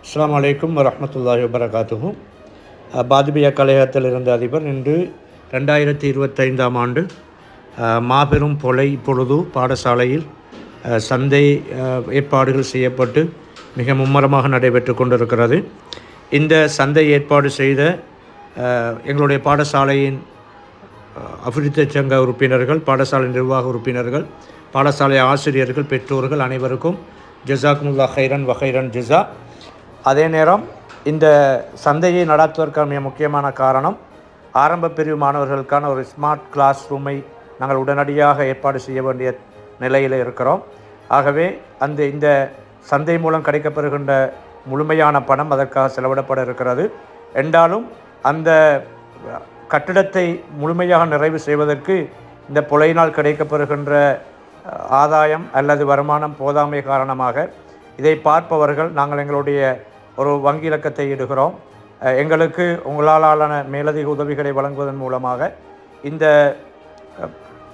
அஸ்ஸலாமு அலைக்கும் வரஹ்மத்துல்லாஹி வபரகாத்துஹு. பாதிபியா கலையகத்தில் இருந்த அதிபர் இன்று 2025ஆம் ஆண்டு மாபெரும் பொழுது பாடசாலையில் சந்தை ஏற்பாடுகள் செய்யப்பட்டு மிக மும்மரமாக நடைபெற்று கொண்டிருக்கிறது. இந்த சந்தை ஏற்பாடு செய்த எங்களுடைய பாடசாலையின் அபிவிருத்தி சங்க உறுப்பினர்கள், பாடசாலை நிர்வாக உறுப்பினர்கள், பாடசாலை ஆசிரியர்கள், பெற்றோர்கள் அனைவருக்கும் ஜஸாக்குமுல்லாஹ் ஹைரன் வஹைரன் ஜஸா. அதே நேரம் இந்த சந்தையை நடத்துவதற்கான மிக முக்கியமான காரணம், ஆரம்ப பிரிவு மாணவர்களுக்கான ஒரு ஸ்மார்ட் கிளாஸ் ரூமை நாங்கள் உடனடியாக ஏற்பாடு செய்ய வேண்டிய நிலையில் இருக்கிறோம். ஆகவே இந்த சந்தை மூலம் கிடைக்கப்பெறுகின்ற முழுமையான பணம் அதற்காக செலவிடப்பட இருக்கிறது. என்றாலும் அந்த கட்டிடத்தை முழுமையாக நிறைவு செய்வதற்கு இந்த புலையினால் கிடைக்கப்பெறுகின்ற ஆதாயம் அல்லது வருமானம் போதாமை காரணமாக இதை பார்ப்பவர்கள் நாங்கள் எங்களுடைய ஒரு வங்கி இலக்கத்தை இடுகிறோம். எங்களுக்கு உங்களாலான மேலதிக உதவிகளை வழங்குவதன் மூலமாக இந்த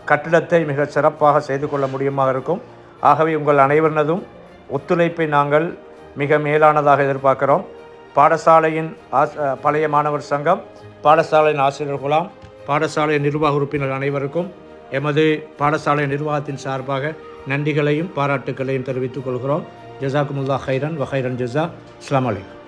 கட்டிடத்தை மிக சிறப்பாக செய்து கொள்ள முடியுமாக இருக்கும். ஆகவே உங்கள் அனைவரினதும் ஒத்துழைப்பை நாங்கள் மிக மேலானதாக எதிர்பார்க்கிறோம். பாடசாலையின் பழைய மாணவர் சங்கம், பாடசாலையின் ஆசிரியர் குழாம், பாடசாலை நிர்வாக உறுப்பினர் அனைவருக்கும் எமது பாடசாலை நிர்வாகத்தின் சார்பாக நன்றிகளையும் பாராட்டுக்களையும் தெரிவித்துக் கொள்கிறோம். ஜஸாக்குமுல்லாஹ் ஹைரன் வஹைரன் ஜஸா. அஸ்ஸலாமு அலைக்கும்.